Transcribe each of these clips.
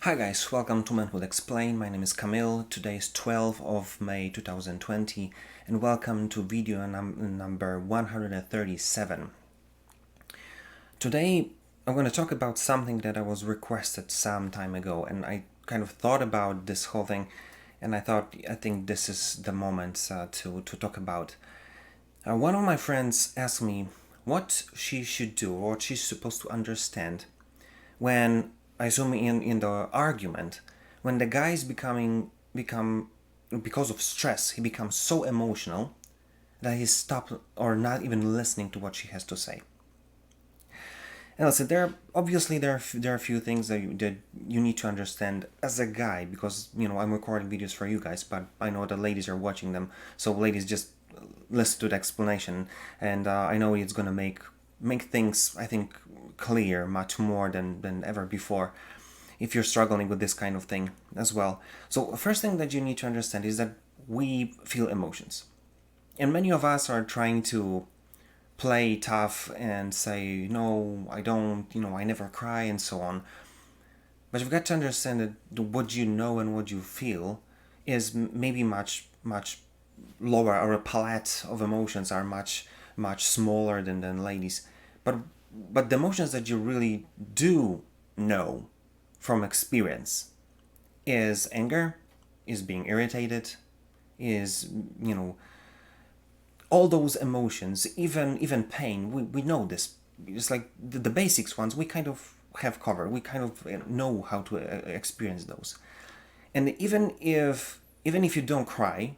Hi guys, welcome to Manhood Explained. My name is Camille. Today is 12th of May 2020 and welcome to video number 137. Today I'm going to talk about something that I was requested some time ago, and I kind of thought about this whole thing and I think this is the moment to talk about. One of my friends asked me what she should do or what she's supposed to understand when I zoom in the argument, when the guy is become because of stress, he becomes so emotional that he stops or not even listening to what she has to say. And listen, there are a few things that you need to understand as a guy, because I'm recording videos for you guys, but I know the ladies are watching them, so ladies, just listen to the explanation, and I know it's gonna make things, I think, clear much more than ever before if you're struggling with this kind of thing as well. So first thing that you need to understand is that we feel emotions, and many of us are trying to play tough and say, no, I don't, I never cry and so on. But you've got to understand that what you know and what you feel is maybe much lower, or a palette of emotions are much smaller than ladies. But the emotions that you really do know from experience is anger, is being irritated, is all those emotions, even pain. We know this. It's like the basics ones we kind of have covered. We kind of know how to experience those. And even if you don't cry,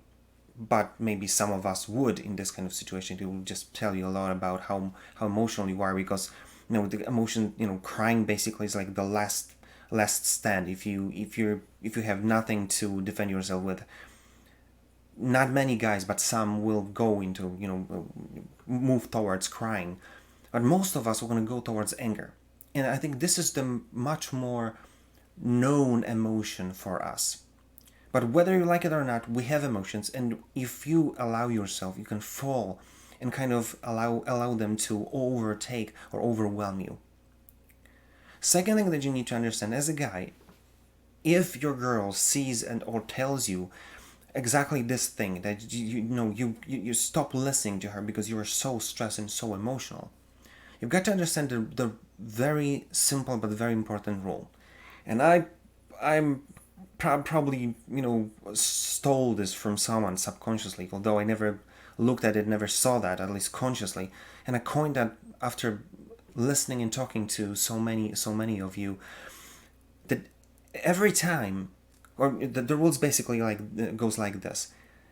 but maybe some of us would in this kind of situation, it will just tell you a lot about how emotional you are, because the emotion, crying basically is like the last stand. If you have nothing to defend yourself with, not many guys, but some will go into move towards crying, but most of us are going to go towards anger. And I think this is the much more known emotion for us. But whether you like it or not, we have emotions, and if you allow yourself, you can fall and kind of allow them to overtake or overwhelm you. Second thing that you need to understand as a guy, if your girl sees and or tells you exactly this thing, that you stop listening to her because you are so stressed and so emotional, you've got to understand the very simple but very important rule. And I'm probably stole this from someone subconsciously, although I never looked at it, never saw that, at least consciously, and I coined that after listening and talking to so many of you, that every time, or the rules basically goes like this: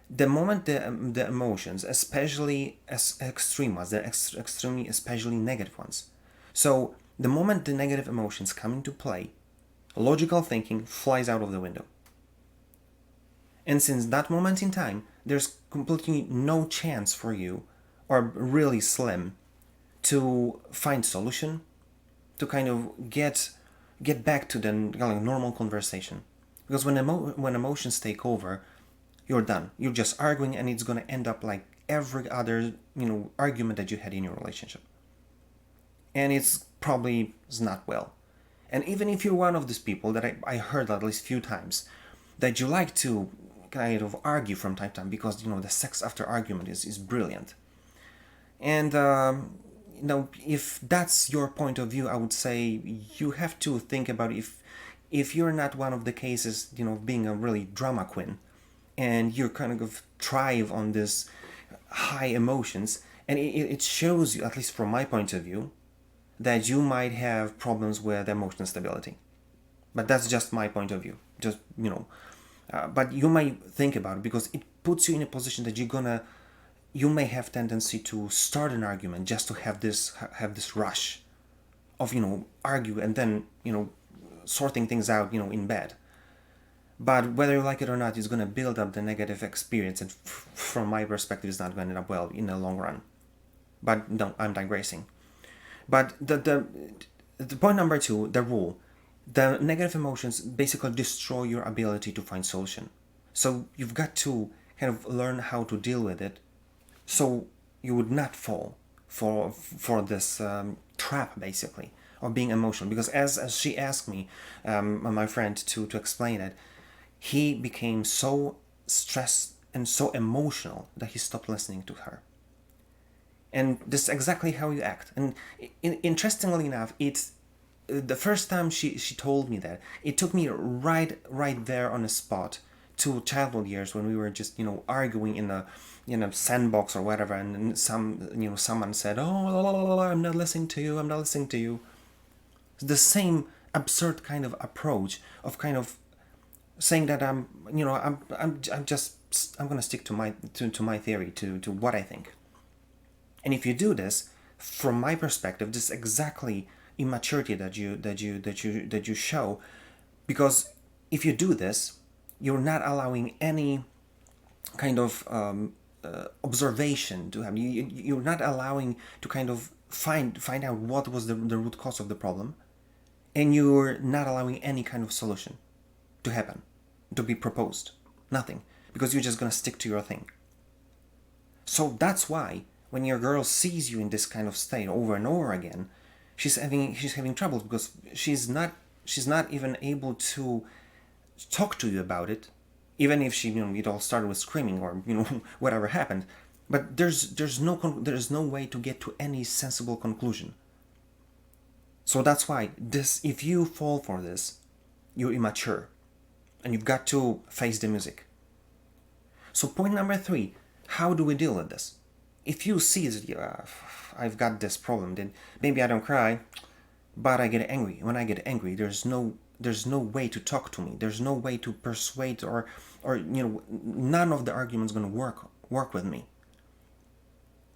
the moment the emotions, especially as extreme ones, the extremely especially negative ones, so the moment the negative emotions come into play, logical thinking flies out of the window. And since that moment in time, there's completely no chance for you, or really slim, to find solution, to kind of get back to the normal conversation. Because when emotions take over, you're done. You're just arguing, and it's gonna end up like every other argument that you had in your relationship. And it's probably is not well. And even if you're one of these people that I heard at least few times, that you like to kind of argue from time to time, because the sex after argument is brilliant. And if that's your point of view, I would say you have to think about if you're not one of the cases, being a really drama queen, and you kind of thrive on this high emotions, and it shows you, at least from my point of view, that you might have problems with emotional stability. But that's just my point of view. Just but you might think about it, because it puts you in a position that you may have tendency to start an argument just to have this rush of argue, and then sorting things out in bed. But whether you like it or not, it's going to build up the negative experience, and from my perspective, it's not going to end up well in the long run. But no, I'm digressing. But the point number two, the rule: the negative emotions basically destroy your ability to find solution. So you've got to kind of learn how to deal with it, so you would not fall for this trap basically of being emotional. Because as she asked me, my friend, to explain it, he became so stressed and so emotional that he stopped listening to her. And this is exactly how you act. And interestingly enough, it's the first time she told me that, it took me right there on the spot to childhood years when we were just arguing in a sandbox or whatever, and someone said, "Oh, la, la, la, la, I'm not listening to you. I'm not listening to you." It's the same absurd kind of approach of kind of saying that I'm gonna stick to my theory, to what I think. And if you do this, from my perspective, this is exactly immaturity that you show, because if you do this, you're not allowing any kind of observation to happen. You're not allowing to kind of find out what was the root cause of the problem, and you're not allowing any kind of solution to happen, to be proposed. Nothing, because you're just gonna stick to your thing. So that's why when your girl sees you in this kind of state over and over again, she's having troubles, because she's not even able to talk to you about it, even if it all started with screaming or whatever happened. But there's no way to get to any sensible conclusion. So that's why if you fall for this, you're immature, and you've got to face the music. So point number 3, how do we deal with this? If you see that I've got this problem, then maybe I don't cry, but I get angry. When I get angry, there's no way to talk to me. There's no way to persuade, or none of the arguments going to work with me.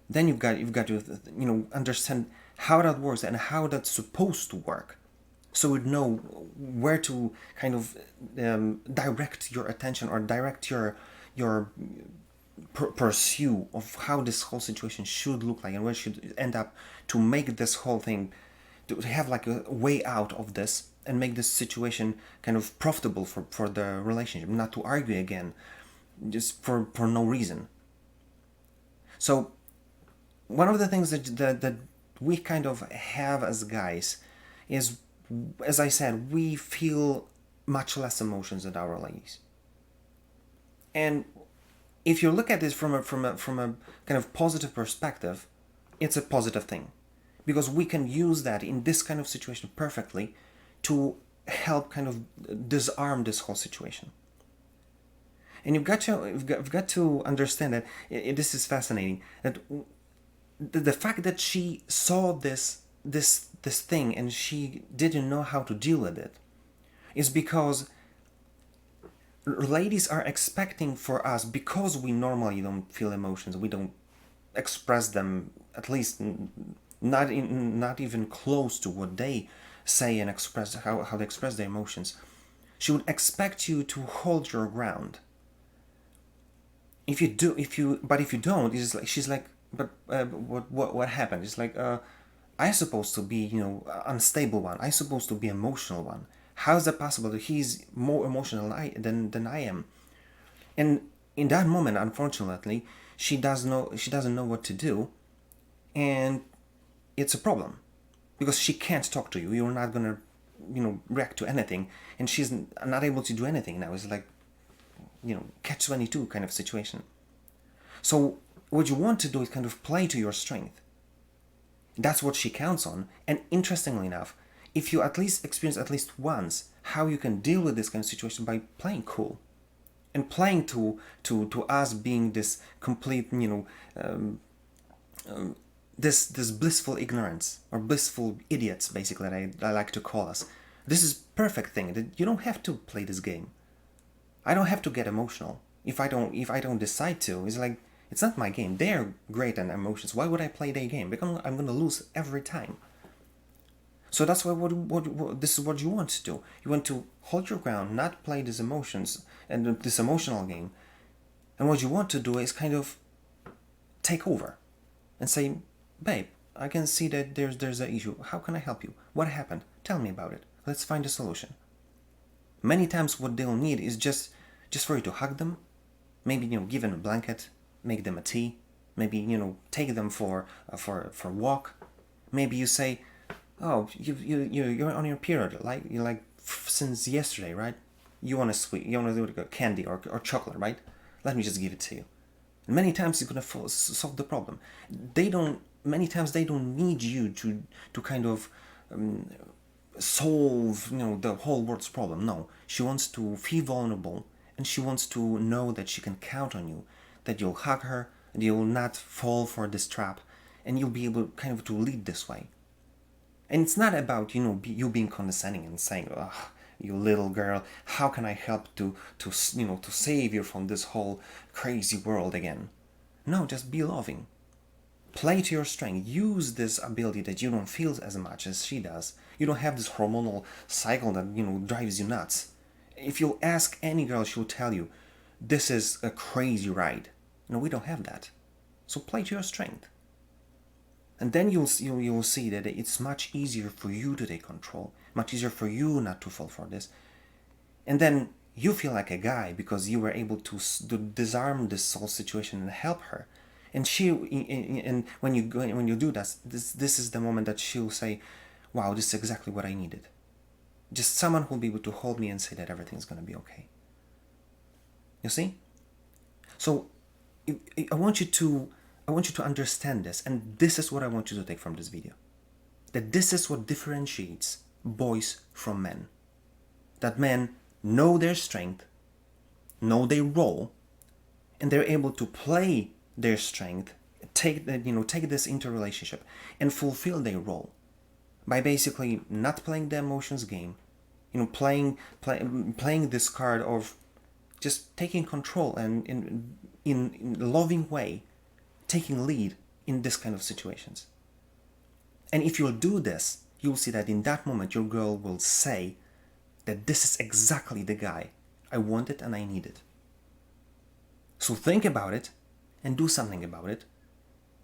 Then you've got to understand how that works and how that's supposed to work, so you know where to kind of direct your attention, or direct your pursue of how this whole situation should look like, and where it should end up, to make this whole thing, to have like a way out of this, and make this situation kind of profitable for the relationship, not to argue again just for no reason. So one of the things that we kind of have as guys is, as I said, we feel much less emotions than our ladies. And if you look at this from a kind of positive perspective, it's a positive thing, because we can use that in this kind of situation perfectly to help kind of disarm this whole situation. And you've got to understand that this is fascinating, that the fact that she saw this thing and she didn't know how to deal with it is because ladies are expecting for us, because we normally don't feel emotions, we don't express them, at least not even close to what they say and express, how they express their emotions. She would expect you to hold your ground. If you don't, it's like, she's like, but what happened? It's like, I'm supposed to be unstable one. I'm supposed to be emotional one. How is that possible that he's more emotional than I am? And in that moment, unfortunately, she doesn't know what to do, and it's a problem, because she can't talk to you. You're not gonna react to anything, and she's not able to do anything now. It's like catch-22 kind of situation. So what you want to do is kind of play to your strength. That's what she counts on. And interestingly enough, if you at least experience at least once how you can deal with this kind of situation by playing cool, and playing to us being this complete this blissful ignorance, or blissful idiots, basically, that I like to call us. This is perfect thing that you don't have to play this game. I don't have to get emotional if I don't decide to. It's like, it's not my game. They're great on emotions. Why would I play their game? Because I'm gonna lose every time. So that's why what this is what you want to do. You want to hold your ground, not play these emotions and this emotional game. And what you want to do is kind of take over and say, babe, I can see that there's an issue. How can I help you? What happened? Tell me about it. Let's find a solution. Many times what they'll need is just for you to hug them, maybe give them a blanket, make them a tea, maybe take them for a walk. Maybe you say, Oh, you're on your period, like you like since yesterday, right? You want a sweet, you want to do like a candy or chocolate, right? Let me just give it to you. And many times it's gonna solve the problem. They don't. Many times they don't need you to kind of solve the whole world's problem. No, she wants to feel vulnerable, and she wants to know that she can count on you, that you'll hug her, and you'll not fall for this trap, and you'll be able kind of to lead this way. And it's not about you being condescending and saying, "Oh, you little girl, how can I help to save you from this whole crazy world again?" No, just be loving. Play to your strength. Use this ability that you don't feel as much as she does. You don't have this hormonal cycle that drives you nuts. If you ask any girl, she'll tell you, "This is a crazy ride." No, we don't have that. So play to your strength. And then you'll see that it's much easier for you to take control, much easier for you not to fall for this. And then you feel like a guy because you were able to disarm this whole situation and help her. And when you do that, this is the moment that she'll say, "Wow, this is exactly what I needed." Just someone who'll be able to hold me and say that everything's gonna be okay. You see? So I want you to understand this, and this is what I want you to take from this video. That this is what differentiates boys from men. That men know their strength, know their role, and they're able to play their strength, take this into a relationship and fulfill their role by basically not playing the emotions game, playing this card of just taking control and in a loving way, taking lead in this kind of situations. And if you'll do this, you'll see that in that moment your girl will say that this is exactly the guy I wanted and I needed. So think about it and do something about it,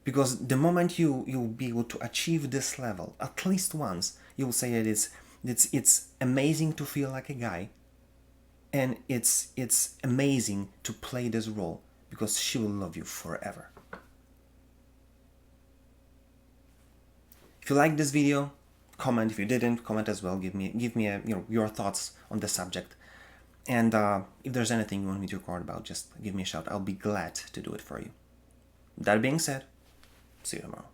because the moment you'll be able to achieve this level at least once, you'll say that it's amazing to feel like a guy, and it's amazing to play this role because she will love you forever. If you liked this video, comment. If you didn't, comment as well. Give me your thoughts on the subject. And if there's anything you want me to record about, just give me a shout. I'll be glad to do it for you. That being said, see you tomorrow.